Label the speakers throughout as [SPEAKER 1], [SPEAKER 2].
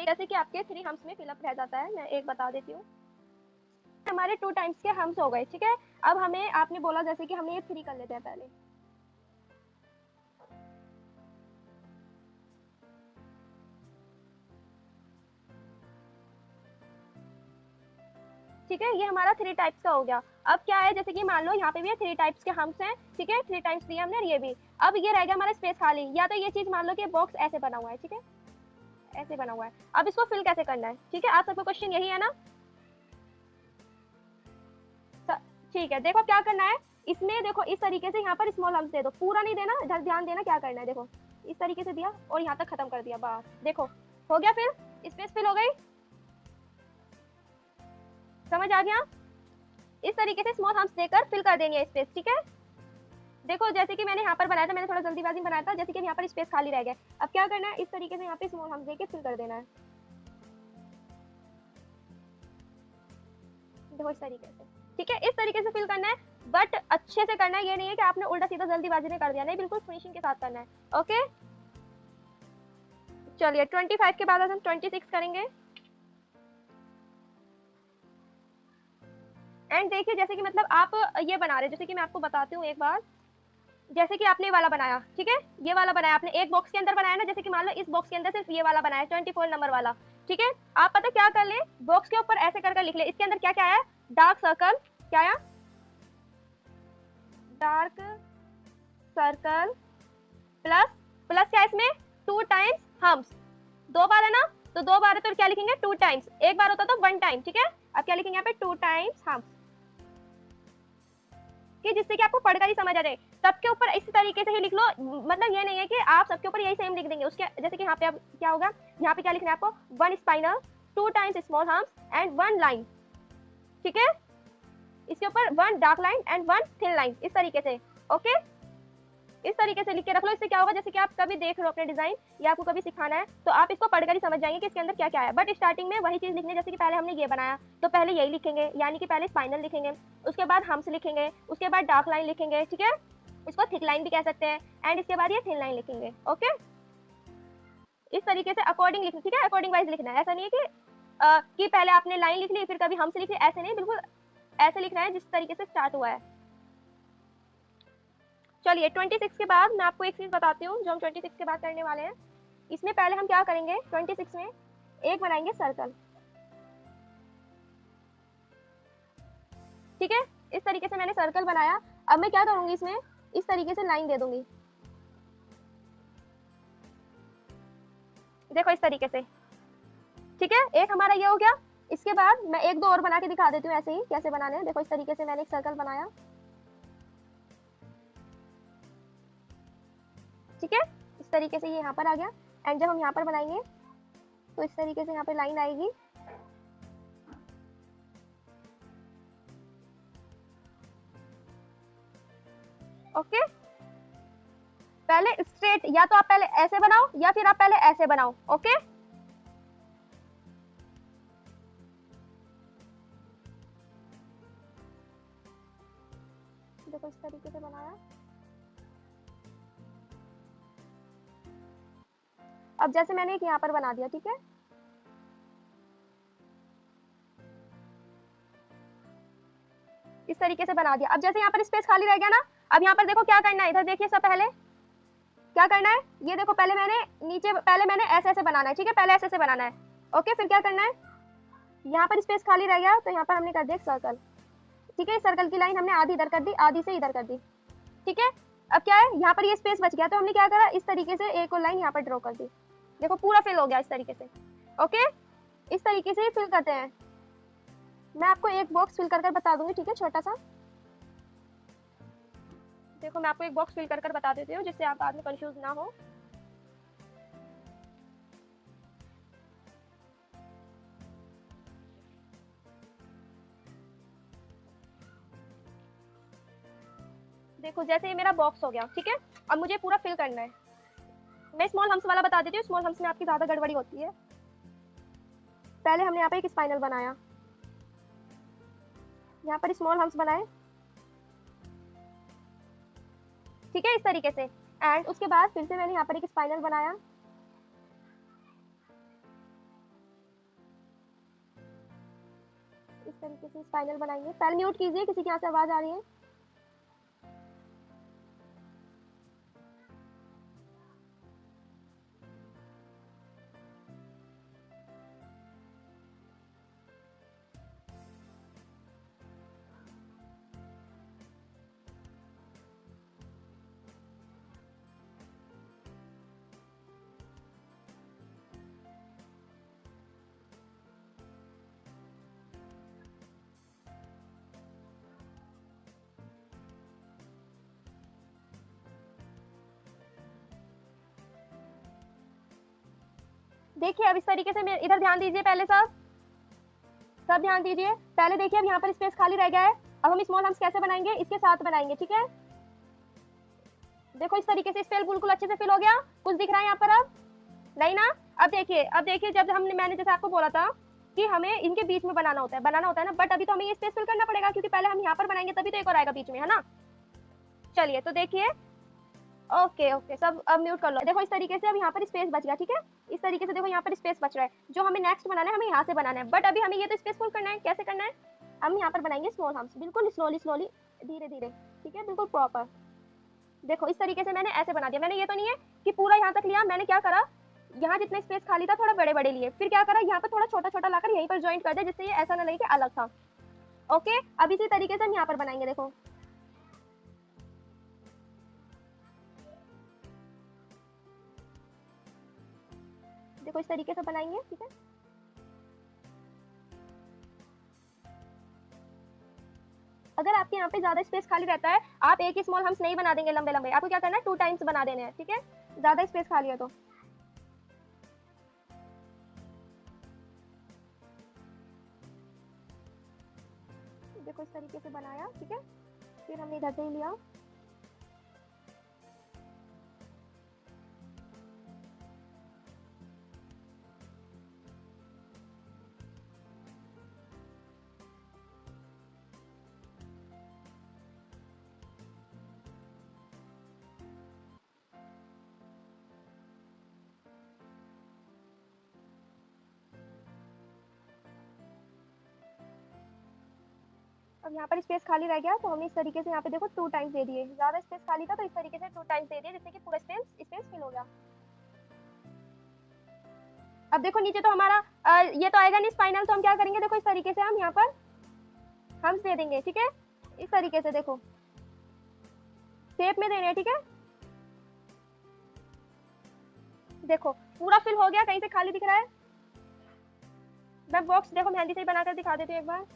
[SPEAKER 1] Space जैसे कि आपके 3 हम्स में फिलअप रह जाता है। मैं एक बता देती हूँ, हमारे 2 टाइम्स के हम्स हो गए, ठीक है। अब हमें आपने बोला जैसे कि हमने ये 3 कर लेते हैं पहले, ठीक है। ये हमारा 3 टाइप्स का हो गया। अब क्या है, जैसे कि मान लो यहाँ पे भी 3 टाइप्स के हम्स हैं, ठीक है, 3 टाइम्स दिया हमने और ये भी। अब ये रह गया हमारा स्पेस खाली। या तो ये चीज मान लो कि बॉक्स ऐसे बना हुआ है, ठीक है, ऐसे बना हुआ है। अब इसको फिल कैसे करना है, ठीक है, आप सबका क्वेश्चन यही है ना। ठीक है, देखो क्या करना है इसमें, देखो इस तरीके से यहाँ पर स्मॉल हम्स दे दो, पूरा नहीं देना, इधर ध्यान देना क्या करना है। देखो इस तरीके से दिया और यहाँ तक खत्म कर दिया, बस देखो हो गया, फिर स्पेस फिल हो गई, समझ आ गया। इस तरीके से स्मॉल हम्स देकर फिल कर देनी है स्पेस, ठीक है। देखो जैसे कि मैंने यहाँ पर बनाया था, मैंने थोड़ा जल्दीबाजी में बनाया था, जैसे कि यहाँ पर स्पेस खाली रह गया। अब क्या करना है, इस तरीके से यहाँ पे स्मॉल हम्स देके फिल कर देना है, देखो इस तरीके से, ठीक है। इस तरीके से फिल करना है, बट अच्छे से करना है, ये नहीं है कि आपने उल्टा सीधा जल्दीबाजी में कर दिया, नहीं, बिल्कुल फिनिशिंग के साथ करना है। ओके, चलिए 25 के बाद हम 26 करेंगे। एंड देखिए जैसे कि मतलब आप ये बना रहे हैं, जैसे कि मैं आपको बताती हूँ एक बार, जैसे कि आपने ये वाला बनाया, ठीक है, ये वाला बनाया आपने एक बॉक्स के अंदर बनाया ना, जैसे कि मान लो इस बॉक्स के अंदर सिर्फ ये वाला बनाया 24 नंबर वाला, ठीक है। आप पता क्या कर ले, बॉक्स के ऊपर ऐसे कर लिख ले, इसके अंदर क्या क्या है, डार्क सर्कल, क्या है, डार्क सर्कल प्लस, प्लस क्या है इसमें, 2 टाइम्स हम्स, 2 बार है ना, तो 2 बार है तो क्या लिखेंगे 2 टाइम्स, एक बार होता तो 1 टाइम, ठीक है। अब क्या लिखेंगे यहाँ पे 2 टाइम्स हम्स, कि जिससे कि आपको पढ़कर ही समझ आ जाए। सबके ऊपर इस तरीके से ही लिख लो, मतलब ये नहीं है कि आप सबके ऊपर यही सेम लिख देंगे उसके, जैसे कि यहाँ पे अब क्या होगा, यहाँ पे क्या लिखना है आपको, 1 spinal, 2 times small hums and 1 line, ठीक है। इसके ऊपर 1 dark line and 1 thin line, इस तरीके से। ओके, इस तरीके से लिख के रख लो। इससे क्या होगा, जैसे कि आप कभी देख रहे हो अपने डिजाइन या आपको कभी सिखाना है तो आप इसको पढ़कर ही समझ जाएंगे कि इसके अंदर क्या क्या है। बट स्टार्टिंग में वही चीज लिखनी है, जैसे कि पहले हमने ये बनाया तो पहले यही लिखेंगे, यानी कि पहले स्पाइनल लिखेंगे, उसके बाद हम्स लिखेंगे, उसके बाद डार्क लाइन लिखेंगे, ठीक है, इसको थिक लाइन भी कह सकते हैं, एंड इसके बाद ये थिन लाइन लिखेंगे। ओके, इस तरीके से अकॉर्डिंग लिखना, ठीक है, अकॉर्डिंग वाइज लिखना है। ऐसा नहीं है कि पहले आपने लाइन लिख ली फिर कभी हम्स लिख ली, ऐसे नहीं, बिल्कुल ऐसे लिखना है जिस तरीके से स्टार्ट हुआ है। चलिए 26 के बाद मैं आपको एक चीज बताती हूँ जो हम 26 के बाद करने वाले हैं। इसमें पहले हम क्या करेंगे, 26 में एक बनाएंगे सर्कल, ठीक है। इस तरीके से मैंने सर्कल बनाया। अब मैं क्या करूंगी, इसमें इस तरीके से लाइन दे दूंगी, देखो इस तरीके से, ठीक है। एक हमारा ये हो गया। इसके बाद मैं एक दो और बना के दिखा देती हूँ ऐसे ही कैसे बनाने हैं। देखो इस तरीके से मैंने एक सर्कल बनाया, ठीक है, इस तरीके से ये यहाँ पर आ गया। एंड जब हम यहाँ पर बनाएंगे तो इस तरीके से यहाँ पे लाइन आएगी, ओके। पहले स्ट्रेट, या तो आप पहले ऐसे बनाओ या फिर आप पहले ऐसे बनाओ, ओके। देखो इस तरीके से बनाया। अब जैसे मैंने एक यहाँ पर बना दिया, ठीक है, इस तरीके से बना दिया। अब जैसे यहाँ पर स्पेस खाली रह गया ना, अब यहाँ पर देखो क्या करना है, इधर देखिए सब, पहले क्या करना है, ये देखो पहले मैंने नीचे, पहले मैंने ऐसे ऐसे बनाना है, ठीक है, पहले ऐसे ऐसे बनाना है, ओके। फिर क्या करना है, यहाँ पर स्पेस खाली रह गया तो यहाँ पर हमने कर दिया एक सर्कल, ठीक है। सर्कल की लाइन हमने आधी इधर कर दी, आधी से इधर कर दी, ठीक है। अब क्या है, यहाँ पर ये स्पेस बच गया तो हमने क्या करा, इस तरीके से एक और लाइन यहाँ पर ड्रॉ कर दी, देखो पूरा फिल हो गया इस तरीके से, ओके। इस तरीके से ही फिल करते हैं। मैं आपको एक बॉक्स फिल कर बता दूंगी, ठीक है, छोटा सा। देखो मैं आपको एक बॉक्स फिल कर बता देती हूँ जिससे आप बाद में कंफ्यूज ना हो। देखो जैसे ये मेरा बॉक्स हो गया, ठीक है। अब मुझे पूरा फिल करना है। मैं स्मॉल हम्स वाला बता देती हूँ, स्मॉल हम्स में आपकी ज्यादा गड़बड़ी होती है। पहले हमने यहाँ पे एक स्पाइनल बनाया, यहाँ पर स्मॉल हम्स बनाए, ठीक है, इस तरीके से। एंड उसके बाद फिर से मैंने यहाँ पर एक स्पाइनल बनाया, इस तरीके से स्पाइनल बनाएंगे। पहले म्यूट कीजिए, किसी के यहाँ से आवाज आ रही है। देखिए अब इस तरीके से इधर ध्यान दीजिए, पहले सब सब ध्यान दीजिए। पहले देखिए अब यहाँ पर स्पेस खाली रह गया है। अब हम स्मॉल हम्स कैसे बनाएंगे, इसके साथ बनाएंगे, ठीक है। देखो इस तरीके से स्पेस बिल्कुल अच्छे से फिल हो गया। कुछ दिख रहा है यहाँ पर अब नहीं ना। अब देखिए जब मैंने जैसे आपको बोला था कि हमें इनके बीच में बनाना होता है ना, बट अभी तो हमें ये स्पेस फिल करना पड़ेगा क्योंकि पहले हम यहाँ पर बनाएंगे तभी तो एक और आएगा बीच में, है ना। चलिए तो देखिए, ओके ओके सब अब म्यूट कर लो। देखो इस तरीके से अब यहाँ पर स्पेस बच गया, ठीक है। इस तरीके से देखो यहाँ पर स्पेस बच रहा है। जो हमें नेक्स्ट बनाना है, हमें यहाँ से बनाना है, बट अभी हमें ये तो स्पेस फुल करना है। कैसे करना है, हम यहाँ पर बनाएंगे स्मॉल हम्स, बिल्कुल स्लोली स्लोली, धीरे धीरे, ठीक है, बिल्कुल प्रॉपर। देखो इस तरीके से मैंने ऐसे बना दिया। मैंने ये तो नहीं है कि पूरा यहाँ तक लिया, मैंने क्या करा, यहाँ जितना स्पेस खाली था थोड़ा बड़े बड़े लिए, फिर क्या करा, यहाँ पर थोड़ा छोटा छोटा लाकर यहीं पर ज्वाइंट कर दिया, जिससे ये ऐसा ना लगे कि अलग था। ओके अब इसी तरीके से हम यहाँ पर बनाएंगे। देखो देखो इस तरीके से बनाएंगे, ठीक है। अगर आपके यहाँ पे ज्यादा स्पेस खाली रहता है, आप एक ही स्मॉल हम्स नहीं बना देंगे लंबे लंबे, आपको क्या करना है, 2 टाइम्स बना देने हैं, ठीक है, ज्यादा स्पेस खाली है तो। देखो इस तरीके से बनाया, ठीक है। फिर हमने इधर से ही लिया, अब यहाँ पर स्पेस खाली रह गया तो हमने इस तरीके से यहाँ पे देखो 2 टाइम्स दे दिए। ज्यादा स्पेस खाली था तो इस तरीके से 2 टाइम्स दे दिए, जिससे कि पूरा स्पेस फिल हो गया। अब देखो नीचे तो हमारा ये तो आएगा नहीं स्पाइनल, तो हम क्या करेंगे, देखो इस तरीके से हम यहाँ पर हम्स दे देंगे, ठीक है। इस तरीके से देखो शेप में देने हैं, ठीक है। देखो पूरा फिल हो गया, कहीं से खाली दिख रहा है। मैं बॉक्स देखो मेहंदी से ही बनाकर दिखा देती हूँ एक बार।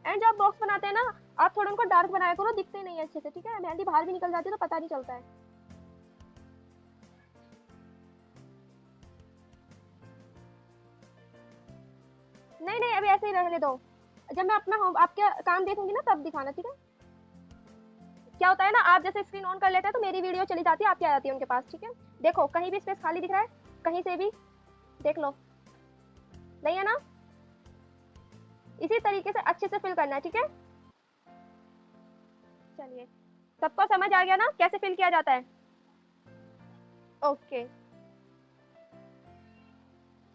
[SPEAKER 1] एंड जब बॉक्स बनाते हैं ना, आप थोड़ा उनको डार्क बनाया करो, दिखते नहीं है अच्छे से, ठीक है। मेहंदी बाहर भी निकल जाती है तो पता नहीं चलता है। नहीं नहीं अभी ऐसे ही रहने दो, जब मैं अपना आपके काम देखूंगी ना तब दिखाना, ठीक है। क्या होता है ना, आप जैसे स्क्रीन ऑन कर लेते हैं तो मेरी वीडियो चली जाती है, आपकी आ जाती है उनके पास, ठीक है। देखो कहीं भी स्पेस खाली दिख रहा है, कहीं से भी देख लो, नहीं है ना। इसी तरीके से अच्छे से फिल करना है, ठीक है। चलिए सबको समझ आ गया ना कैसे फिल किया जाता है। ओके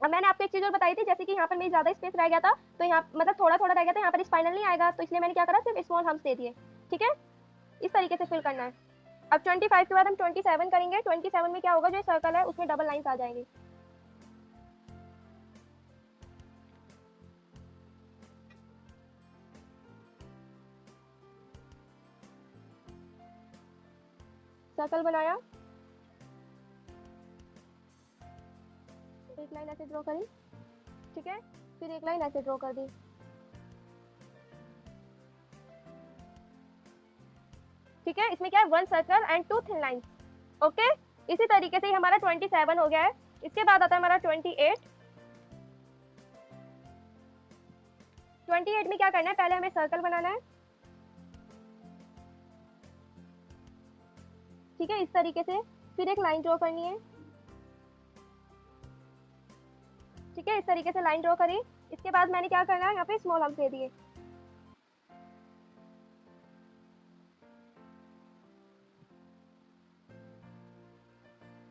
[SPEAKER 1] अब मैंने आपको एक चीज और बताई थी, जैसे कि यहाँ पर मेरी ज्यादा स्पेस रह गया था, तो यहाँ मतलब थोड़ा थोड़ा रह गया था, यहाँ पर स्पाइनल नहीं आएगा, तो इसलिए मैंने क्या करा, सिर्फ स्मॉल हम्स दे दिए, ठीक है। इस तरीके से फिल करना है। अब 25 के बाद हम 27 करेंगे। 27 में क्या होगा, जो सर्कल है उसमें डबल लाइंस आ जाएंगी। सर्कल बनाया, एक लाइन ऐसे ड्रॉ करी, ठीक है, फिर एक लाइन ऐसे ड्रॉ कर दी, ठीक है। इसमें क्या है, 1 circle and 2 thin lines. Okay इसी तरीके से ही हमारा 27 हो गया है। इसके बाद आता है हमारा 28। 28 में क्या करना है, पहले हमें सर्कल बनाना है, ठीक है, इस तरीके से, फिर एक लाइन ड्रॉ करनी है, ठीक है, इस तरीके से लाइन ड्रॉ करी। इसके बाद मैंने क्या करना है, यहाँ पे स्मॉल हम्स दे दिए।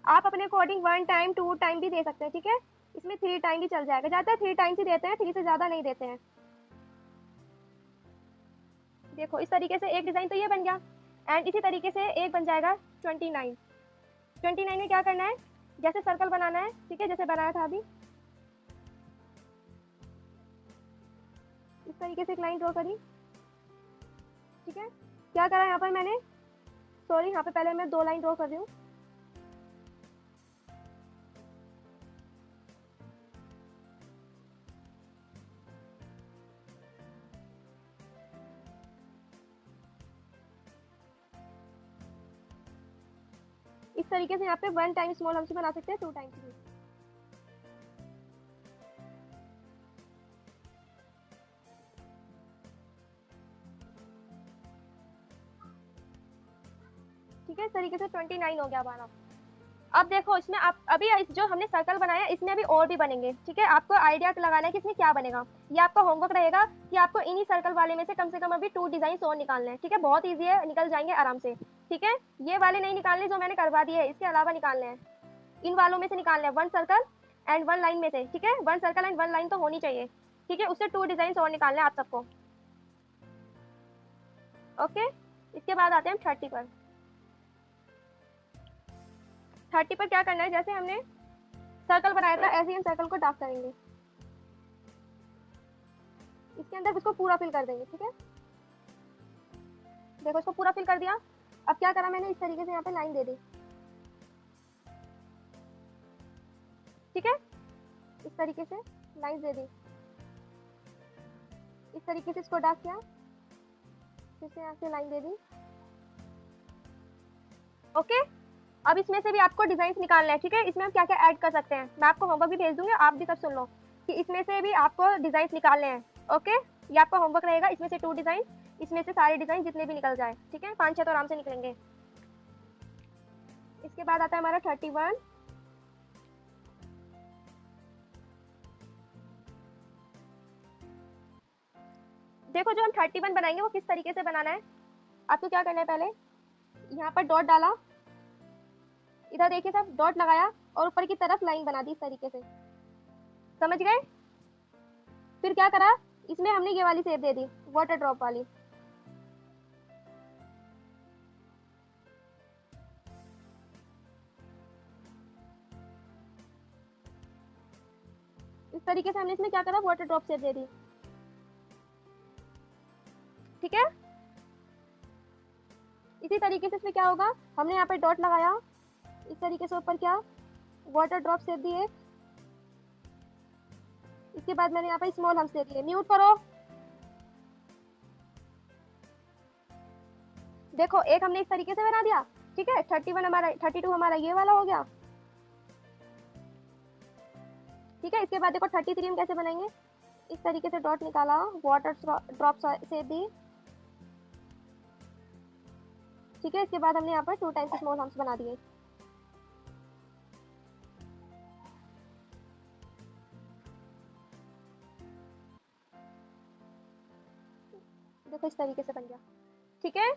[SPEAKER 1] आप अपने अकॉर्डिंग 1 टाइम 2 टाइम भी दे सकते हैं, ठीक है। इसमें 3 टाइम भी चल जाएगा, ज़्यादातर 3 टाइम्स ही देते हैं, 3 से ज़्यादा नहीं देते हैं। देखो इस तरीके से एक डिज़ाइन तो ये बन गया, एंड इसी तरीके से एक बन जाएगा 29। 29 में क्या करना है, जैसे सर्कल बनाना है, ठीक है, जैसे बनाया था अभी, इस तरीके से एक लाइन ड्रॉ करी, ठीक है। क्या करा यहाँ पर मैंने, सॉरी यहाँ पे पहले मैं 2 लाइन ड्रॉ कर रही हूँ। इस तरीके से यहाँ पे 1 टाइम स्मॉल हम से बना सकते हैं, 2 टाइम्स भी। ठीक है, इस तरीके से 29 हो गया हमारा। अब देखो इसमें आप अभी जो हमने सर्कल बनाया इसमें अभी और भी बनेंगे, ठीक है। आपको आइडिया लगाना है कि इसमें क्या बनेगा। ये आपका होमवर्क रहेगा कि आपको इन्हीं सर्कल वाले में से कम अभी 2 डिजाइन और निकालने हैं, ठीक है। बहुत ईजी है, निकल जाएंगे आराम से, ठीक है। ये वाले नहीं निकालने जो मैंने करवा दिए है, इसके अलावा निकालने हैं, इन वालों में से निकालने हैं, 1 सर्कल एंड 1 लाइन में से, ठीक है। 1 सर्कल एंड 1 लाइन तो होनी चाहिए, ठीक है। उससे 2 डिजाइन और निकालने हैं आप सबको, ओके। इसके बाद आते हैं हम 30 पर। 30 पर क्या करना है, जैसे हमने सर्कल बनाया था ऐसे ही हम सर्कल को डार्क करेंगे, इसके अंदर इसको पूरा फिल कर देंगे, ठीक है। देखो इसको पूरा फिल कर दिया। अब क्या करा मैंने, इस तरीके से यहाँ पे लाइन दे दी, ठीक है। इस तरीके से लाइन दे दी, इस तरीके से इसको डार्क किया, फिर से यहाँ से लाइन दे दी, ओके। अब इसमें से भी आपको डिजाइन निकालना है, ठीक है। इसमें हम क्या क्या ऐड कर सकते हैं, मैं आपको होमवर्क भी भेज दूंगी, आप भी सब सुन लो कि इसमें से भी आपको डिजाइन निकालने हैं, ओके। ये आपका होमवर्क रहेगा, इसमें से 2 डिजाइन, इसमें से सारे डिजाइन जितने भी निकल जाए, ठीक है। 5-6 तो आराम से निकलेंगे। इसके बाद आता है हमारा 31। देखो जो हम 31 बनाएंगे वो किस तरीके से बनाना है, आपको क्या करना है, पहले यहाँ पर डॉट डाला, इधर देखिए सब डॉट लगाया और ऊपर की तरफ लाइन बना दी इस तरीके से, समझ गए। फिर क्या करा, इसमें हमने ये वाली शेप दे दी, वाटर ड्रॉप वाली, इस तरीके से हमने इसमें क्या करा, वाटर ड्रॉप शेप दे दी, ठीक है। इसी तरीके से इसमें क्या होगा, हमने यहाँ पे डॉट लगाया, इस तरीके से ऊपर क्या वाटर ड्रॉप शेप दिए, इसके बाद मैंने यहाँ पे स्मॉल हम्स दे दिए। म्यूट करो। देखो एक हमने इस तरीके से बना दिया, ठीक है। 31 हमारा, 32 हमारा ये वाला हो गया, ठीक है। इसके बाद देखो 33 हम कैसे बनाएंगे, इस तरीके से डॉट निकाला, वाटर ड्रॉप शेप दी, ठीक है। इसके बाद हमने यहाँ पर 2 टाइम्स स्मॉल हम्स बना दिए, देखो इस तरीके से बन गया, ठीक है।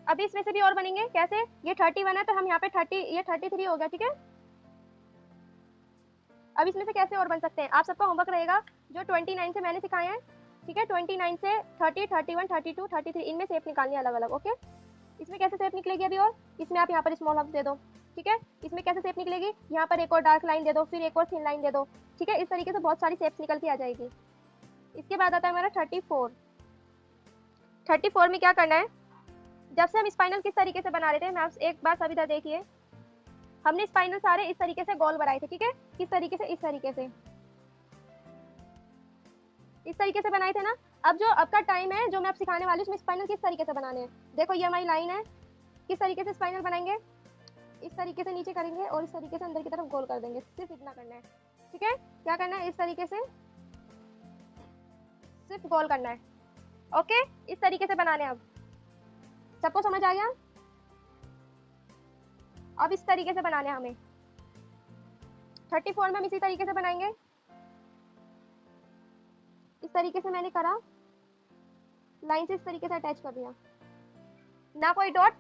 [SPEAKER 1] अभी इसमें से भी और बनेंगे, कैसे, ये 31 है तो हम यहाँ पे 30, ये 33 हो गया, ठीक है। अब इसमें से कैसे और बन सकते हैं, आप सबका होमवर्क रहेगा जो 29 से मैंने सिखाए हैं, ठीक है। 29 से 30, 31, 32, 33 इनमें शेप निकालनी है अलग अलग, ओके। इसमें कैसे शेप निकलेगी अभी, और इसमें आप यहाँ पर स्मॉल हम्स दे दो, ठीक है। इसमें कैसे शेप निकलेगी, यहाँ पर एक और डार्क लाइन दे दो, फिर एक और थिन लाइन दे दो, ठीक है। इस तरीके से बहुत सारी शेप्स निकल के आ जाएगी। इसके बाद आता है हमारा 34। 34 में क्या करना है, जब से हम स्पाइनल किस तरीके से बना रहे थे, मैं एक बार सब इधर देखिए, हमने स्पाइनल सारे इस तरीके से गोल बनाए थे, ठीक है। किस तरीके से, इस तरीके से, इस तरीके से बनाए थे ना। अब जो अब का टाइम है जो मैं अब सिखाने वाली हूँ उसमें स्पाइनल किस तरीके से बनाने हैं। देखो ये हमारी लाइन है, किस तरीके से स्पाइनल बनाएंगे, इस तरीके से नीचे करेंगे और इस तरीके से अंदर की तरफ गोल कर देंगे, सिर्फ इतना करना है, ठीक है। क्या करना है, इस तरीके से सिर्फ गोल करना है, ओके। इस तरीके से बनाने हैं। अब सबको समझ आ गया। अब इस तरीके से बनाने हैं हमें, 34 में हम इसी तरीके से बनाएंगे, इस तरीके से मैंने करा, लाइन से इस तरीके से अटैच कर दिया, ना कोई डॉट,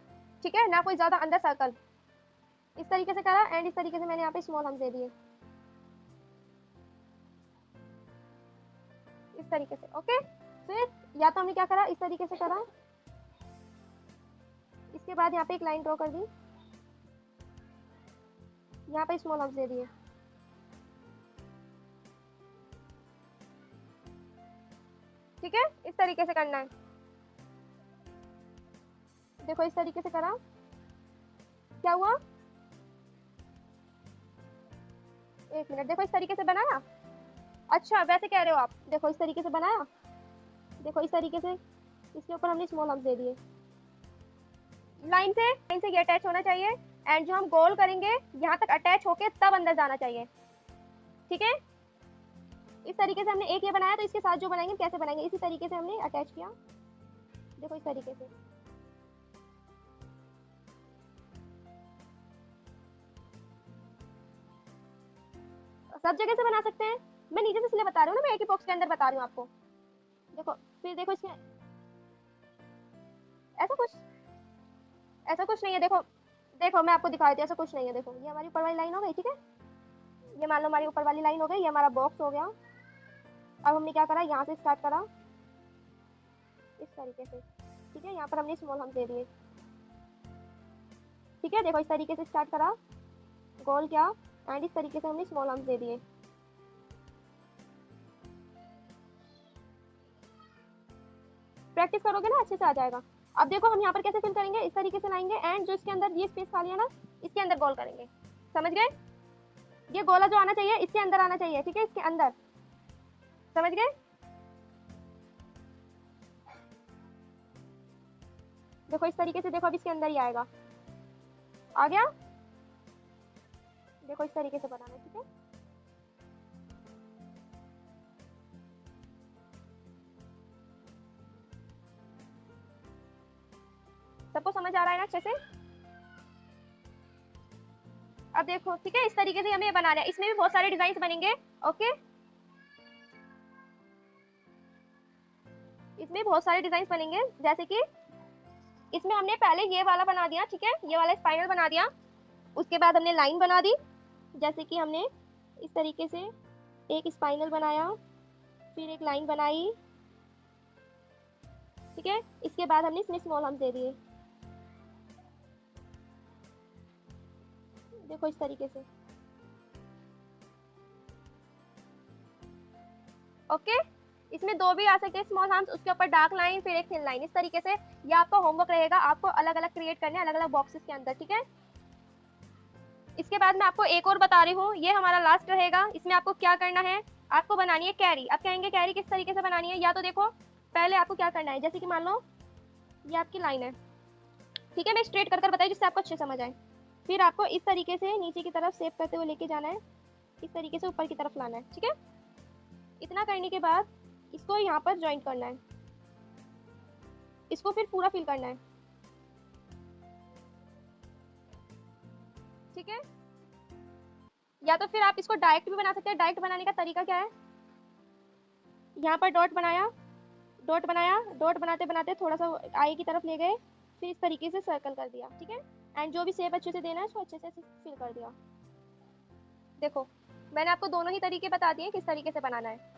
[SPEAKER 1] ठीक है, ना कोई ज्यादा अंदर सर्कल, इस तरीके से करा एंड इस तरीके से मैंने यहाँ पे स्मॉल हम्स दे दिए इस तरीके से। ओके, फिर या तो हमने क्या करा, इस तरीके से करा, इसके बाद यहाँ पे एक लाइन ड्रॉ कर दी, यहाँ पे स्मॉल हम्स दे दिए। ठीक है, इस तरीके से करना है। देखो इस तरीके से करा, क्या हुआ, एक मिनट, देखो इस तरीके से बनाया। अच्छा वैसे कह रहे हो आप, देखो इस तरीके से बनाया, देखो इस तरीके से, इसके ऊपर हमने स्मॉल हम्स दे दिए। लाइन से ये अटैच होना चाहिए एंड जो हम गोल करेंगे यहाँ तक अटैच होके तब अंदर जाना चाहिए। ठीक है, इस तरीके से हमने एक ये बनाया, तो इसके साथ जो बनाएंगे कैसे बनाएंगे, इसी तरीके से हमने अटैच किया। देखो इस तरीके से, सब जगह से बना सकते हैं, मैं नीचे से इसलिए बता रही हूँ ना, मैं एक ही बॉक्स के अंदर बता रही हूँ आपको। देखो फिर देखो इसमें ऐसा कुछ नहीं है। देखो देखो मैं आपको दिखा देती हूँ, ऐसा कुछ नहीं है। देखो ये हमारी ऊपर वाली लाइन हो गई। ठीक है, ये मान लो हमारी ऊपर वाली लाइन हो गई, ये हमारा बॉक्स हो गया। अब हमने क्या करा, यहाँ से स्टार्ट करा इस तरीके से। ठीक है, यहाँ पर हमने स्मॉल हम्स दे दिए। ठीक है, देखो इस तरीके से स्टार्ट करा, गोल किया एंड इस तरीके से हमने स्मॉल हम्स दे दिए। प्रैक्टिस करोगे ना अच्छे से आ जाएगा। अब देखो हम यहाँ पर कैसे फिल करेंगे, इस तरीके से लाएंगे एंड जो इसके अंदर ये स्पेस खाली है ना, इसके अंदर गोल करेंगे। समझ गए, ये गोला जो आना चाहिए इसके अंदर आना चाहिए। ठीक है, इसके अंदर, समझ गए। देखो इस तरीके से, देखो अब इसके अंदर ही आएगा, आ गया। देखो इस तरीके से बनाना है। ठीक है, सबको समझ आ रहा है ना अच्छे से। अब देखो, ठीक है, इस तरीके से हमें ये बनाना है। इसमें भी बहुत सारे डिजाइन बनेंगे। ओके, इसमें बहुत सारे डिजाइन बनेंगे, जैसे कि इसमें हमने पहले ये वाला बना दिया। ठीक है, ये वाला स्पाइरल बना दिया, उसके बाद हमने लाइन बना दी, जैसे कि हमने इस तरीके से एक स्पाइनल बनाया, फिर एक लाइन बनाई। ठीक है, इसके बाद हमने इसमें स्मॉल हम्स दे दिए। देखो इस तरीके से। ओके, इसमें दो भी आ सकते हैं स्मॉल हम्स, उसके ऊपर डार्क लाइन, फिर एक थिन लाइन, इस तरीके से। ये आपका होमवर्क रहेगा, आपको अलग अलग क्रिएट करने, अलग अलग बॉक्सेस के अंदर। ठीक है, इसके बाद मैं आपको एक और बता रही हूँ, ये हमारा लास्ट रहेगा। इसमें आपको क्या करना है, आपको बनानी है कैरी। अब कहेंगे कैरी किस तरीके से बनानी है, या तो देखो पहले आपको क्या करना है, जैसे कि मान लो ये आपकी लाइन है। ठीक है, मैं स्ट्रेट कर बताई जिससे आपको अच्छे समझ आए। फिर आपको इस तरीके से नीचे की तरफ सेव करते हुए लेके जाना है, इस तरीके से ऊपर की तरफ लाना है। ठीक है, इतना करने के बाद इसको यहाँ पर ज्वाइन करना है, इसको फिर पूरा फिल करना है। ठीक है, या तो फिर आप इसको डायरेक्ट भी बना सकते हैं। डायरेक्ट बनाने का तरीका क्या है, यहाँ पर डॉट बनाया, डॉट बनाया, डॉट बनाते बनाते थोड़ा सा आई की तरफ ले गए, फिर इस तरीके से सर्कल कर दिया। ठीक है, एंड जो भी शेप अच्छे से देना है उसको अच्छे से फिल कर दिया। देखो मैंने आपको दोनों ही तरीके बता दिए किस तरीके से बनाना है।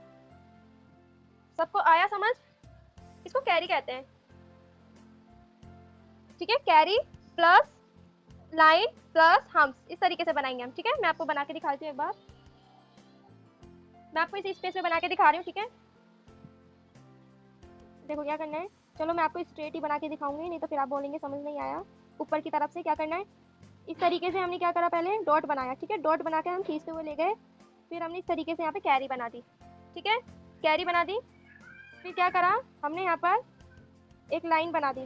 [SPEAKER 1] सबको आया समझ, इसको कैरी कहते हैं। ठीक है, carry plus line plus hums, इस तरीके से बनाएंगे हम। ठीक है, मैं आपको बना के दिखाती हूँ एक बार, मैं आपको इस स्पेस में बना के दिखा रही हूँ। ठीक है, देखो क्या करना है, चलो मैं आपको स्ट्रेट ही बना के दिखाऊंगी, नहीं तो फिर आप बोलेंगे समझ नहीं आया। ऊपर की तरफ से क्या करना है, इस तरीके से हमने क्या करा, पहले डॉट बनाया। ठीक है, डॉट बना के हम खींचते हुए ले गए, फिर हमने इस तरीके से यहाँ पे कैरी बना दी। ठीक है, कैरी बना दी, फिर क्या करा हमने यहाँ पर एक लाइन बना दी।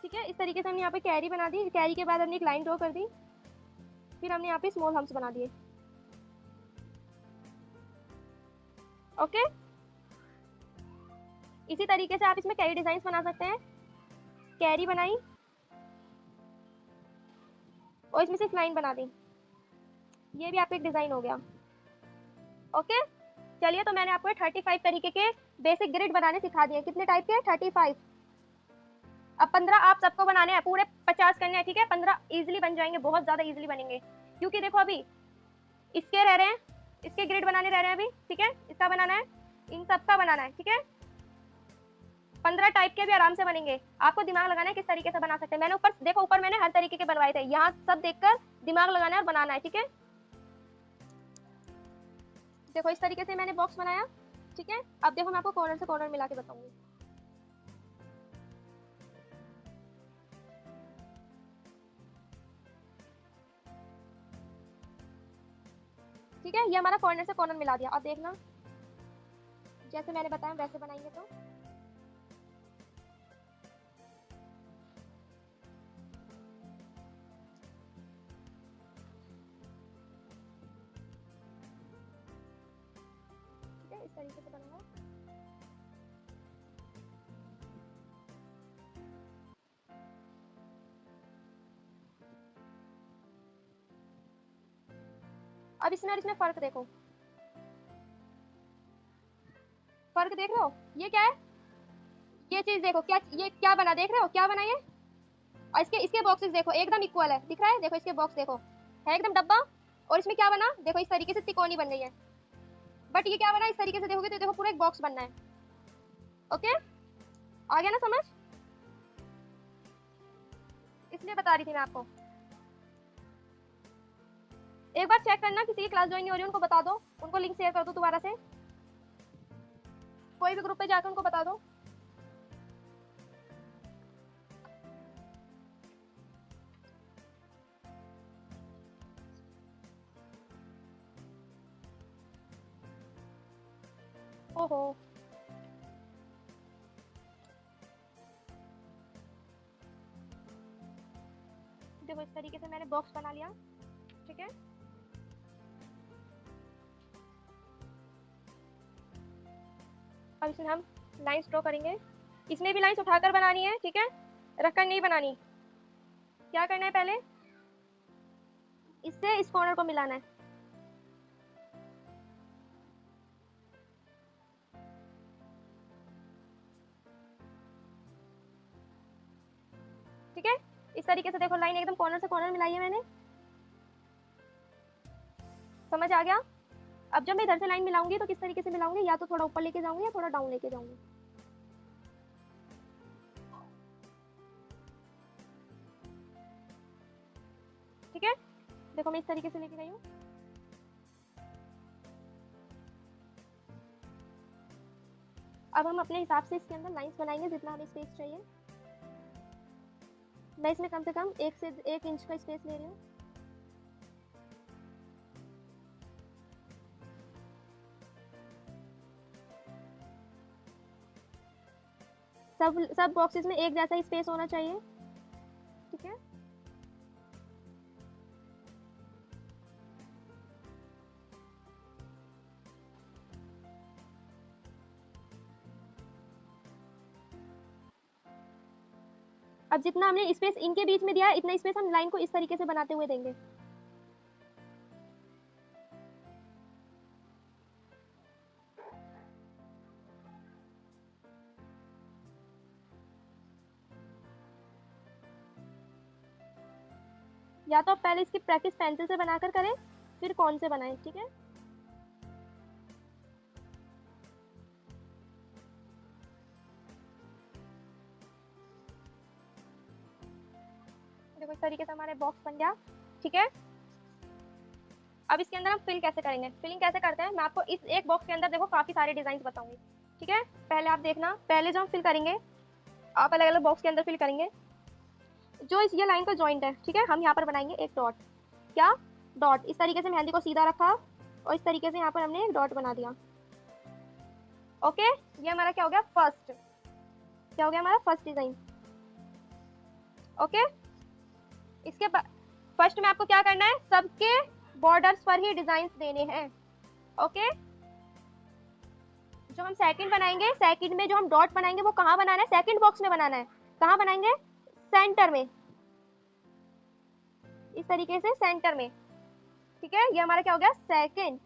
[SPEAKER 1] ठीक है, इस तरीके से हमने यहाँ पे कैरी बना दी। कैरी के बाद हमने एक लाइन ड्रॉ कर दी, फिर हमने यहाँ पे स्मॉल हम्स बना दिए। ओके, इसी तरीके से आप इसमें कई डिजाइन बना सकते हैं। कैरी बनाई और इसमें से लाइन बना दी, ये भी आपका एक डिजाइन हो गया। ओके, चलिए तो मैंने आपको 35 तरीके के बेसिक ग्रिड बनाने सिखा दिए। कितने टाइप के, 35। अब 15 आप सबको बनाने हैं, पूरे 50 करने हैं, ठीक है। 15 इजीली बन जाएंगे, बहुत ज्यादा इजीली बनेंगे, क्योंकि देखो अभी इसके रह रहे हैं, इसके ग्रिड बनाने रह रहे हैं अभी, ठीक है। इसका बनाना है, इन सबका बनाना है, ठीक है। 15 टाइप के भी आराम से बनेंगे, आपको दिमाग लगाना है किस तरीके से बना सकते हैं। मैंने ऊपर देखो, ऊपर मैंने हर तरीके के बनवाए थे, यहाँ सब देखकर दिमाग लगाना है और बनाना है, ठीक है। देखो इस तरीके से मैंने बॉक्स बनाया, ठीक है। अब देखो मैं आपको कॉर्नर से कॉर्नर मिला के बताऊंगी। ठीक है, ये हमारा कॉर्नर से कॉर्नर मिला दिया। अब देखना जैसे मैंने बताया वैसे बनाएंगे तो ठीक है, इस तरीके से बनूंगा। अब इसमें और इसमें फर्क देखो, फर्क देख रहे हो, ये क्या है, ये चीज देखो, क्या ये क्या बना, देख रहे हो क्या बना ये। और इसके इसके बॉक्सेस देखो एकदम इक्वल है, दिख रहा है, देखो इसके बॉक्स देखो है एकदम डब्बा। और इसमें क्या बना, देखो इस तरीके से तिकोनी बन गई है, बट ये क्या बना, इस तरीके से देखोगे तो देखो पूरा एक बॉक्स बनना है। ओके, आ गया ना समझ, इसलिए बता रही थी मैं आपको। एक बार चेक करना, किसी की क्लास ज्वाइन नहीं हो रही उनको बता दो, उनको लिंक शेयर कर दो दोबारा से, कोई भी ग्रुप पे जाकर उनको बता दो। ओहो, देखो इस तरीके से मैंने बॉक्स बना लिया, ठीक है। अब इसमें हम लाइंस ड्रॉ करेंगे, इसमें भी लाइंस उठाकर बनानी है, ठीक है, रखकर नहीं बनानी। क्या करना है, पहले इससे इस कॉर्नर को मिलाना है, ठीक है। इस तरीके से देखो लाइन एकदम कॉर्नर से कॉर्नर मिलाई है मैंने, समझ आ गया। अब जब मैं इधर से लाइन मिलाऊंगी तो किस तरीके से मिलाऊंगी, या तो थोड़ा ऊपर लेके जाऊंगी या थोड़ा डाउन लेके जाऊंगी। ठीक है, देखो मैं इस तरीके से लेके गई हूँ। अब हम अपने हिसाब से इसके अंदर लाइंस बनाएंगे जितना हमें स्पेस चाहिए। मैं इसमें कम से कम 1 से 1 इंच का स्पेस ले रही हूँ। सब बॉक्सेस में एक जैसा ही स्पेस होना चाहिए, ठीक है। अब जितना हमने स्पेस इनके बीच में दिया है, इतना स्पेस हम लाइन को इस तरीके से बनाते हुए देंगे। या तो आप पहले इसकी प्रैक्टिस पेंसिल से बनाकर करें, फिर कौन से बनाएं, ठीक है। देखो इस तरीके से हमारे बॉक्स बन गया, ठीक है। अब इसके अंदर हम फिल कैसे करेंगे, फिलिंग कैसे करते हैं मैं आपको इस एक बॉक्स के अंदर देखो काफी सारे डिजाइन बताऊंगी, ठीक है। पहले आप देखना, पहले जो हम फिल करेंगे, आप अलग अलग बॉक्स के अंदर फिल करेंगे जो इस ये लाइन का जॉइंट है, ठीक है। हम यहाँ पर बनाएंगे एक डॉट, क्या डॉट, इस तरीके से मेहंदी को सीधा रखा और इस तरीके से यहाँ पर हमने एक डॉट बना दिया। ओके, ये हमारा क्या हो गया, फर्स्ट, क्या हो गया हमारा फर्स्ट डिजाइन। ओके, इसके फर्स्ट में आपको क्या करना है, सबके बॉर्डर्स पर ही डिजाइन देने हैं। ओके, जो हम सेकंड बनाएंगे, सेकंड में जो हम डॉट बनाएंगे वो कहाँ बनाना है, सेकंड बॉक्स में बनाना है। कहाँ बनाएंगे, सेंटर में, इस तरीके से सेंटर में, ठीक है। ये हमारा क्या हो गया, सेकंड।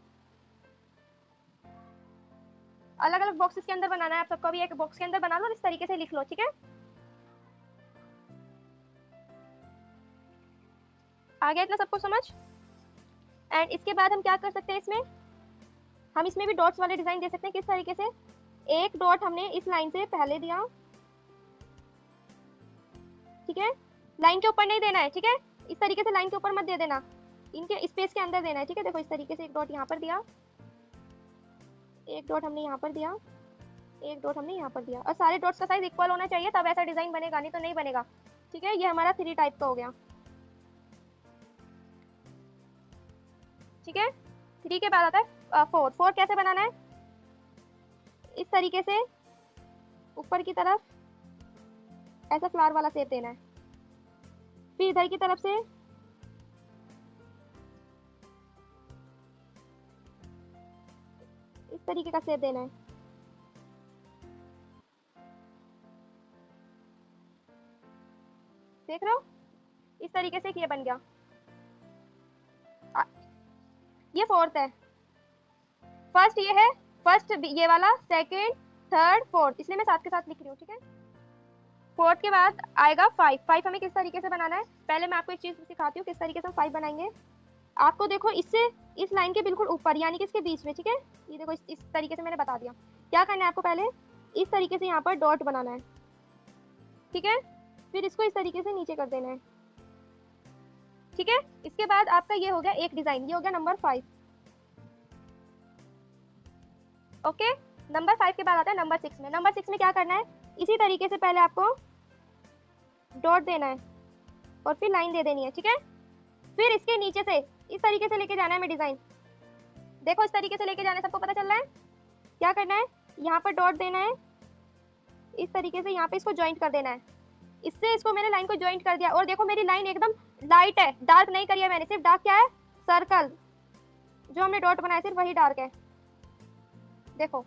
[SPEAKER 1] अलग अलग बॉक्सेस के अंदर बनाना है आप सबको, भी एक बॉक्स के अंदर बना लो और इस तरीके से लिख लो, ठीक है। आ गया इतना सबको समझ। एंड इसके बाद हम क्या कर सकते हैं, इसमें हम इसमें भी डॉट्स वाले डिजाइन दे सकते हैं। किस तरीके से, एक डॉट हमने इस लाइन से पहले दिया, ठीक है, लाइन के ऊपर नहीं देना है, ठीक है, इस तरीके से लाइन के ऊपर मत दे देना, इनके स्पेस के अंदर देना है, ठीक है। देखो इस तरीके से एक डॉट यहाँ पर दिया, एक डॉट हमने यहाँ पर दिया, एक डॉट हमने यहाँ पर दिया, और सारे डॉट्स का साइज इक्वल होना चाहिए, तब ऐसा डिजाइन बनेगा, नहीं तो नहीं बनेगा, ठीक है। ये हमारा 3 टाइप का हो गया, ठीक है। 3 के बाद आता है 4। 4 कैसे बनाना है, इस तरीके से ऊपर की तरफ ऐसा फ्लावर वाला शेप देना है, फिर इधर की तरफ से इस तरीके का शेप देना है, देख रहे हो, इस तरीके से ये बन गया। ये 4th है, फर्स्ट ये है, फर्स्ट ये वाला, सेकंड, थर्ड, 4th, इसलिए मैं साथ के साथ लिख रही हूँ, ठीक है। 4th के बाद आएगा 5। 5 हमें किस तरीके से बनाना है, पहले मैं आपको एक चीज सिखाती हूँ किस तरीके से हम 5 बनाएंगे। आपको देखो इससे इस लाइन के बिल्कुल ऊपर, यानी कि इसके बीच में, ठीक है, ये देखो इस तरीके से मैंने बता दिया। क्या करना है आपको, पहले इस तरीके से यहाँ पर डॉट बनाना है, ठीक है, फिर इसको इस तरीके से नीचे कर देना है, ठीक है। इसके बाद आपका ये हो गया एक डिजाइन, ये हो गया नंबर 5, ओके। नंबर 5 के बाद आता है नंबर 6 में। नंबर 6 में क्या करना है, इसी तरीके से पहले आपको डॉट देना है और फिर लाइन दे देनी है, ठीक है। फिर इसके नीचे से इस तरीके से लेके जाना है हमें डिजाइन, देखो इस तरीके से लेके जाना है, सबको पता चल रहा है। क्या करना है, यहाँ पर डॉट देना है, इस तरीके से यहाँ पे इसको ज्वाइंट कर देना है, इससे इसको मैंने लाइन को ज्वाइंट कर दिया। और देखो मेरी लाइन एकदम लाइट है, डार्क नहीं करी है मैंने, सिर्फ डार्क क्या है, सर्कल जो हमने डॉट बनाया सिर्फ वही डार्क है, देखो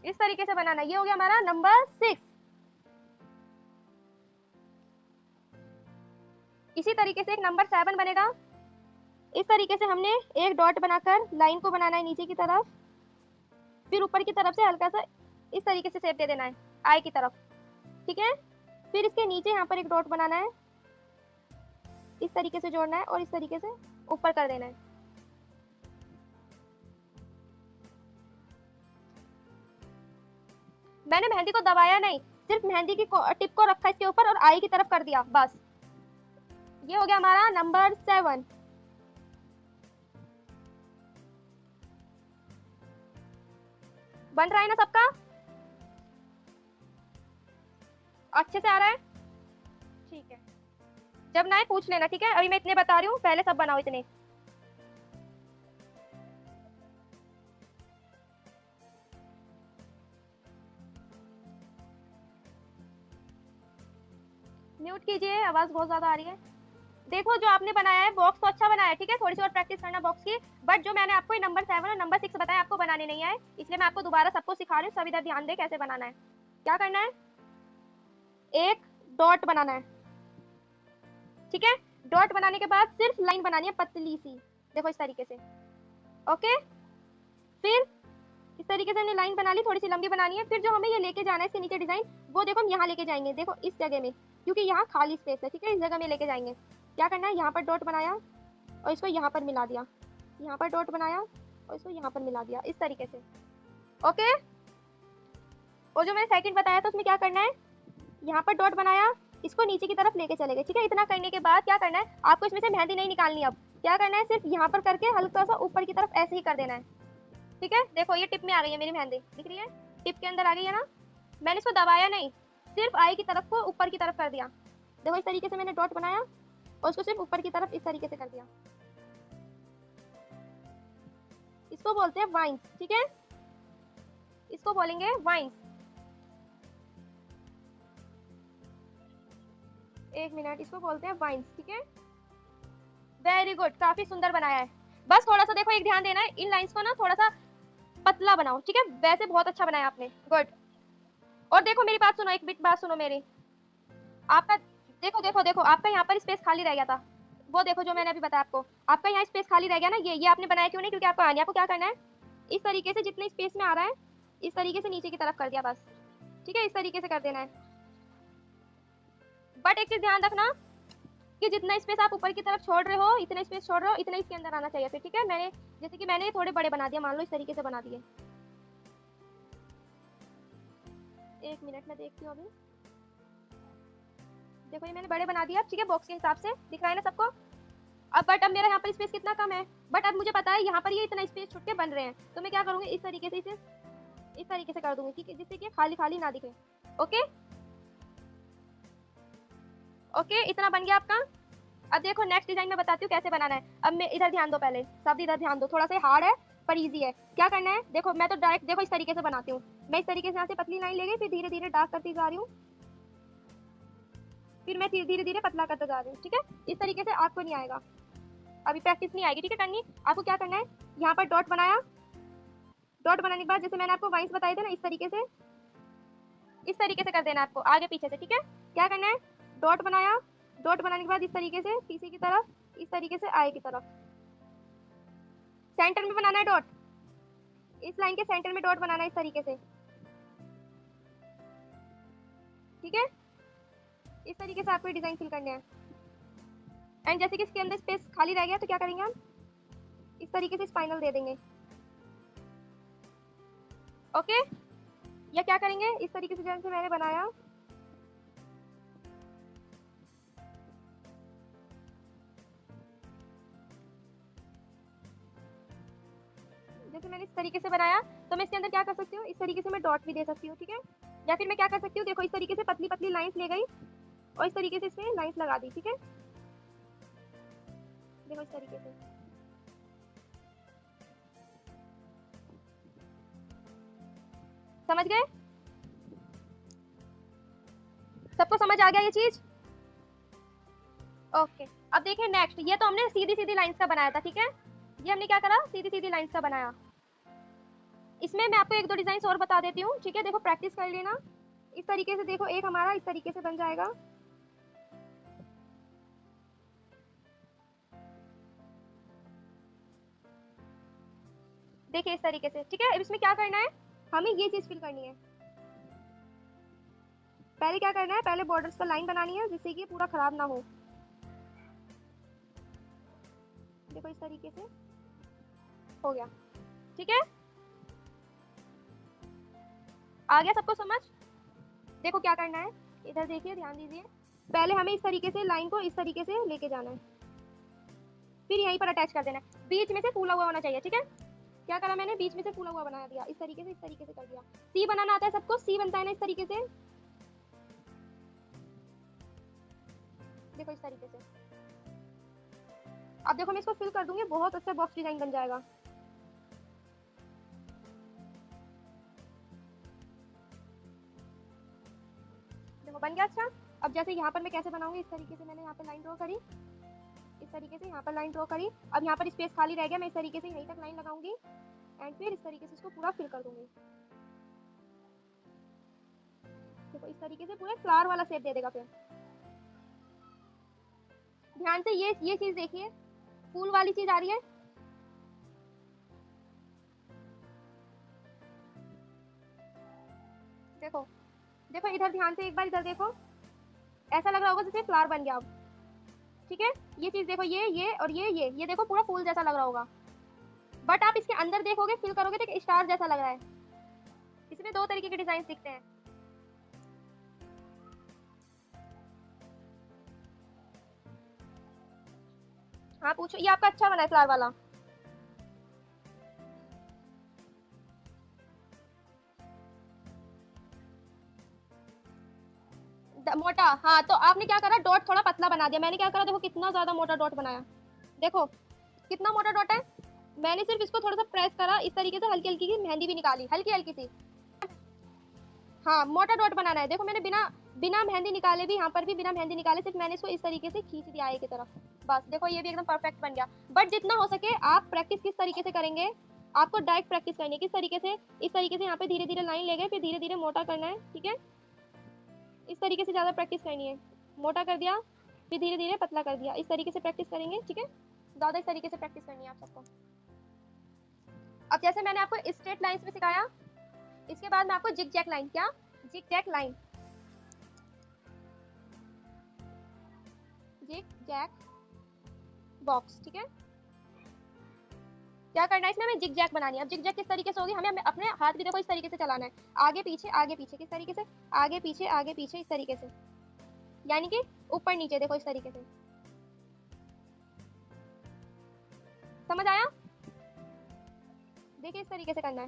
[SPEAKER 1] इस तरीके से बनाना। ये हो गया हमारा नंबर 6। इसी तरीके से एक नंबर 7 बनेगा। इस तरीके से हमने एक डॉट बनाकर लाइन को बनाना है नीचे की तरफ, फिर ऊपर की तरफ से हल्का सा इस तरीके से शेप दे देना है आई की तरफ, ठीक है। फिर इसके नीचे यहाँ पर एक डॉट बनाना है, इस तरीके से जोड़ना है और इस तरीके से ऊपर कर देना है। मैंने मेहंदी को दबाया नहीं, सिर्फ मेहंदी की टिप को रखा इसके ऊपर और आई की तरफ कर दिया, बस। ये हो गया हमारा नंबर 7। बन रहा है ना सबका, अच्छे से आ रहा है, ठीक है। जब ना पूछ लेना, ठीक है। अभी मैं इतने बता रही हूँ, पहले सब बनाओ इतने। म्यूट कीजिए, आवाज बहुत ज्यादा आ रही है। देखो जो आपने बनाया है बॉक्स तो अच्छा बनाया है, ठीक है, थोड़ी सी और प्रैक्टिस करना बॉक्स की। बट जो मैंने आपको नंबर 7 और नंबर 6 बताया आपको बनाने नहीं आए, इसलिए मैं आपको दोबारा सबको सिखा रही हूँ। सब इधर ध्यान दे कैसे बनाना है। क्या करना है, एक डॉट बनाना है, ठीक है। डॉट बनाने के बाद सिर्फ लाइन बनानी है पतली सी, देखो इस तरीके से, ओके। फिर इस तरीके से हमने लाइन बना ली, थोड़ी सी लंबी बनानी है। फिर जो हमें ये लेके जाना है इसके नीचे डिजाइन, वो देखो हम यहाँ लेके जाएंगे, देखो इस जगह में, क्योंकि यहाँ खाली स्पेस है, ठीक है, इस जगह में लेके जाएंगे। क्या करना है, यहाँ पर डॉट बनाया और इसको यहाँ पर मिला दिया, यहाँ पर डॉट बनाया और इसको यहाँ पर मिला दिया, इस तरीके से, ओके। और जो मैंने सेकंड बताया था उसमें क्या करना है, यहाँ पर डॉट बनाया, इसको नीचे की तरफ लेके चले गए, ठीक है। इतना करने के बाद क्या करना है, आपको इसमें से मेहंदी नहीं निकालनी। अब क्या करना है, सिर्फ यहाँ पर करके हल्का सा ऊपर की तरफ ऐसे ही कर देना है, ठीक है। देखो ये टिप में आ गई है मेरी मेहंदी, दिख रही है, टिप के अंदर आ गई है ना। मैंने इसको दबाया नहीं, सिर्फ आई की तरफ को ऊपर की तरफ कर दिया। देखो इस तरीके से मैंने डॉट बनाया और उसको सिर्फ ऊपर की तरफ इस तरीके से कर दिया। इसको बोलते हैं वाइंस, ठीक है, इसको बोलेंगे वाइंस। एक मिनट, इसको बोलते हैं वाइंस, ठीक है। वेरी गुड, काफी सुंदर बनाया है। बस थोड़ा सा देखो, एक ध्यान देना है, इन लाइंस को ना थोड़ा सा पतला बनाओ, ठीक है। वैसे बहुत अच्छा बनाया आपने, गुड। और देखो मेरी बात सुनो, एक बिट बात सुनो मेरी। आपका देखो देखो देखो, आपका यहाँ पर स्पेस खाली रह गया था, वो देखो जो मैंने अभी बताया आपको, आपका यहाँ स्पेस खाली रह गया ना, ये आपने बनाया क्यों नहीं, क्योंकि आपको आनी। आपको क्या करना है, इस तरीके से जितने स्पेस में आ रहा है इस तरीके से नीचे की तरफ कर दिया, बस, ठीक है, इस तरीके से कर देना है। बट एक चीज ध्यान रखना, कि जितना स्पेस आप ऊपर की तरफ छोड़ रहे हो, इतना स्पेस छोड़ रहे हो, इतना इसके अंदर आना चाहिए फिर, ठीक है। मैंने जैसे कि मैंने थोड़े बड़े बना दिया, मान लो इस तरीके से बना दिए। एक मिनट में देखती हूँ अभी। देखो ये मैंने बड़े बना दिया, ठीक है, बॉक्स के हिसाब से दिख रहा है ना सबको। अब बट अब मेरा यहाँ पर स्पेस कितना कम है, बट अब मुझे पता है यहाँ पर ये इतना स्पेस छुट्टे बन रहे हैं, तो मैं क्या करूँगी, इस तरीके से इसे इस तरीके से कर दूंगी, ठीक है, जिससे कि खाली खाली ना दिखे। ओके ओके, इतना बन गया आपका। अब देखो नेक्स्ट डिजाइन मैं बताती हूँ कैसे बनाना है। अब मैं इधर ध्यान दो, पहले सब इधर ध्यान दो, थोड़ा सा हार्ड है पर इजी है। क्या करना है, देखो मैं तो डायरेक्ट देखो इस तरीके से बनाती हूँ। मैं इस तरीके से यहाँ से पतली लाइन ले गई, फिर धीरे धीरे डार्क करती जा रही हूँ, फिर मैं धीरे धीरे पतला करते जा रही हूँ, ठीक है। इस तरीके से आपको नहीं आएगा, अभी प्रैक्टिस नहीं आएगी, ठीक है, करनी। आपको क्या करना है, यहाँ पर डॉट बनाया, डॉट बनाने के बाद जैसे मैंने आपको वाइंस बताए थे ना, इस तरीके से कर देना आपको आगे पीछे से, ठीक है। क्या करना है, डॉट बनाया, डॉट बनाने के बाद इस तरीके से पीछे की तरफ, इस तरीके से आगे की तरफ, सेंटर में बनाना है डॉट, इस लाइन के सेंटर में डॉट बनाना है इस तरीके से, ठीक है। इस तरीके से आपको डिजाइन फिल करने हैं। एंड जैसे कि इसके अंदर स्पेस खाली रह गया तो क्या करेंगे हम, इस तरीके से स्पाइनल दे देंगे। ओके, या क्या करेंगे, इस तरीके से जैसे मैंने बनाया, जैसे मैंने इस तरीके से बनाया, तो मैं इसके अंदर क्या कर सकती हूँ, इस तरीके से मैं डॉट भी दे सकती हूँ, ठीक है। या फिर मैं क्या कर सकती हूँ, देखो इस तरीके से पतली पतली लाइंस ले गई और इस तरीके से इसमें लाइंस लगा दी, ठीक है। देखो इस तरीके से, समझ गए, सबको समझ आ गया ये चीज। ओके, अब देखिए नेक्स्ट, ये तो हमने सीधी सीधी लाइंस का बनाया था, ठीक है। ये हमने क्या करा, सीधी सीधी लाइंस का बनाया। इसमें मैं आपको एक दो डिजाइन और बता देती हूँ, ठीक है, देखो प्रैक्टिस कर लेना। इस तरीके से देखो, एक हमारा इस तरीके से बन जाएगा, देखिए इस तरीके से, ठीक है। अब इसमें क्या करना है, हमें ये चीज फिल करनी है। पहले क्या करना है, पहले बॉर्डर्स पर लाइन बनानी है जिससे कि पूरा खराब ना हो। देखो इस तरीके से हो गया, ठीक है। आ गया सबको समझ। देखो क्या करना है, इधर देखिए, ध्यान दीजिए। पहले हमें इस तरीके से लाइन को इस तरीके से लेके जाना है, फिर यहीं पर अटैच कर देना है। बीच में से फूला हुआ होना चाहिए, ठीक है। क्या करा मैंने, बीच में से फूला हुआ बना दिया, इस तरीके से कर दिया। सी बनाना आता है सबको, सी बनता है ना इस तरीके से, देखो इस तरीके से। अब देखो मैं इसको फिल कर दूंगी, बहुत अच्छा बॉक्स डिजाइन बन जाएगा। देखो बन गया अच्छा। अब जैसे यहाँ पर मैं कैसे बनाऊंगी, इस तरीके से मैंने यहाँ पे लाइन ड्रॉ करी, इस तरीके से यहाँ पर लाइन ड्रॉ करी। अब यहाँ पर स्पेस खाली रह गया, मैं इस तरीके से यहीं तक लाइन लगाऊंगी एंड फिर इस तरीके से इसको पूरा फिल कर दूंगी। देखो इस तरीके से पूरे फ्लावर वाला शेप दे देगा। फिर ध्यान से ये चीज देखिए, फूल वाली चीज आ रही है, देखो देखो इधर ध्यान से एक बार इधर देखो, ऐसा लग रहा होगा जैसे फ्लावर बन गया अब, ठीक है। ये चीज देखो, ये और ये देखो पूरा फूल जैसा लग रहा होगा, बट आप इसके अंदर देखोगे, फिल करोगे तो स्टार जैसा लग रहा है। इसमें दो तरीके के डिजाइन दिखते हैं। हाँ पूछो, ये आपका अच्छा बना है फ्लावर वाला। मोटा, हाँ तो आपने क्या करा, डॉट थोड़ा पतला बना दिया। मैंने क्या करा, देखो कितना ज्यादा मोटा डॉट बनाया, देखो कितना मोटा डॉट है। मैंने सिर्फ इसको थोड़ा सा प्रेस करा, इस तरीके से हल्की हल्की की मेहंदी भी निकाली, हल्की हल्की सी। हाँ मोटा डॉट बनाना है। देखो मैंने बिना बिना मेहंदी निकाले भी, यहाँ पर भी बिना मेहंदी निकाले, सिर्फ मैंने इसको इस तरीके से खींच दिया आगे की तरफ, बस देखो ये भी एकदम परफेक्ट बन गया। बट जितना हो सके आप प्रैक्टिस किस तरीके से करेंगे, आपको डायरेक्ट प्रैक्टिस करनी है। किस तरीके से, इस तरीके से यहाँ पे धीरे धीरे लाइन ले गए, फिर धीरे धीरे मोटा करना है, ठीक है। इस तरीके से ज़्यादा प्रैक्टिस करनी है, मोटा कर दिया फिर धीरे धीरे पतला कर दिया, इस तरीके से प्रैक्टिस करेंगे, ठीक है। ज़्यादा इस तरीके से प्रैक्टिस करनी है आप सबको। अब जैसे मैंने आपको स्ट्रेट लाइंस में सिखाया, इसके बाद मैं आपको जिग जैक लाइन, क्या zigzag line, zigzag box, ठीक है। क्या करना है इसमें, हमें जिग जैग बनानी है। अब जिग जैग किस तरीके से होगी, हमें अपने हाथ भी देखो इस तरीके से चलाना है, आगे पीछे किस तरीके से, आगे पीछे इस तरीके से, यानी कि ऊपर नीचे देखो इस तरीके से। समझ आया? देखिए इस तरीके से करना है।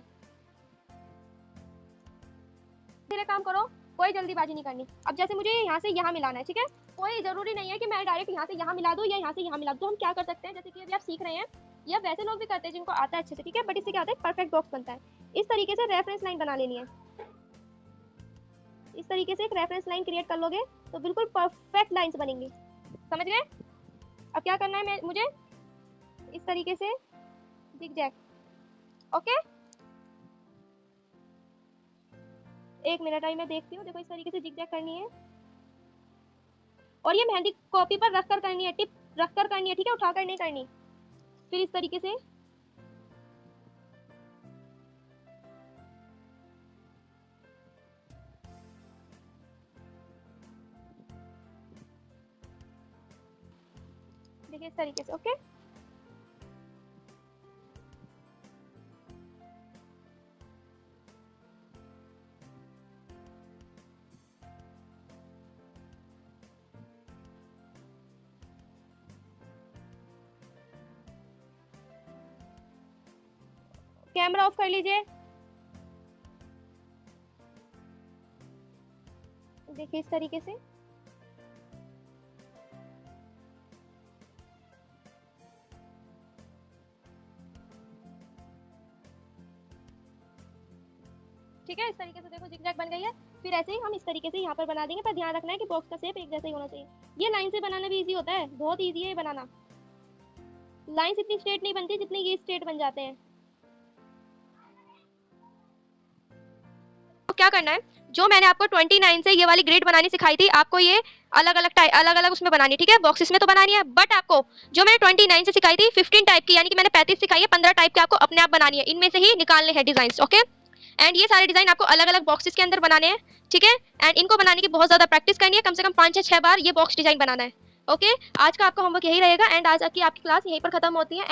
[SPEAKER 1] धीरे काम करो, कोई जल्दीबाजी नहीं करनी। अब जैसे मुझे यहाँ से यहाँ मिलाना है, ठीक है, कोई जरूरी नहीं है कि मैं डायरेक्ट यहाँ से यहाँ मिला दूँ या यहाँ से यहाँ मिला दूँ। तो हम क्या कर सकते हैं, जैसे कि अभी आप सीख रहे हैं, या वैसे लोग भी करते हैं जिनको आता है अच्छे से, ठीक है, बट इससे क्या होता है, परफेक्ट बॉक्स बनता है। इस तरीके से रेफरेंस लाइन बना लेनी है। इस तरीके से एक रेफरेंस लाइन क्रिएट कर लोगे तो बिल्कुल परफेक्ट लाइंस बनेंगी। समझ गए? अब क्या करना है मुझे इस तरीके से जिग जैग, ओके। एक मिनट अभी मैं देखती हूँ, देखो इस तरीके से जिग जैग करनी है, और ये मेहंदी कॉपी पर रख कर करनी है, टिप रख कर करनी है, ठीक है, उठाकर नहीं करनी। फिर इस तरीके से देखिए इस तरीके से, ओके। कैमरा ऑफ कर लीजिए। देखिए इस तरीके से, ठीक है, इस तरीके से देखो जिग जैग बन गई है। फिर ऐसे ही हम इस तरीके से यहाँ पर बना देंगे, पर ध्यान रखना है कि बॉक्स का शेप एक जैसा ही होना चाहिए। ये लाइन से बनाना भी इजी होता है, बहुत इजी है ये बनाना। लाइंस इतनी स्ट्रेट नहीं बनती जितनी ये स्ट्रेट बन जाते हैं। तो क्या करना है, जो मैंने आपको 29 से ये वाली ग्रिड बनानी सिखाई थी, आपको ये अलग अलग उसमें बनानी है, ठीक है, बॉक्सेस में तो बनानी है, बट आपको जो मैंने 29 से सिखाई थी 15 टाइप की, यानी कि मैंने 35 सिखाई है, 15 टाइप के आपको अपने आप बनानी है, इनमें से ही निकालने हैं डिजाइन, ओके। एंड ये सारे डिजाइन आपको अलग अलग बॉक्सेस के अंदर बनाने हैं, ठीक है। एंड इनको बनाने की बहुत ज्यादा प्रैक्टिस करनी है, कम से कम 5 से 6 बार ये बॉक्स डिजाइन बनाना है, ओके। आज का आपका होमवर्क यही रहेगा, एंड आज की आपकी क्लास यहीं पर खत्म होती है।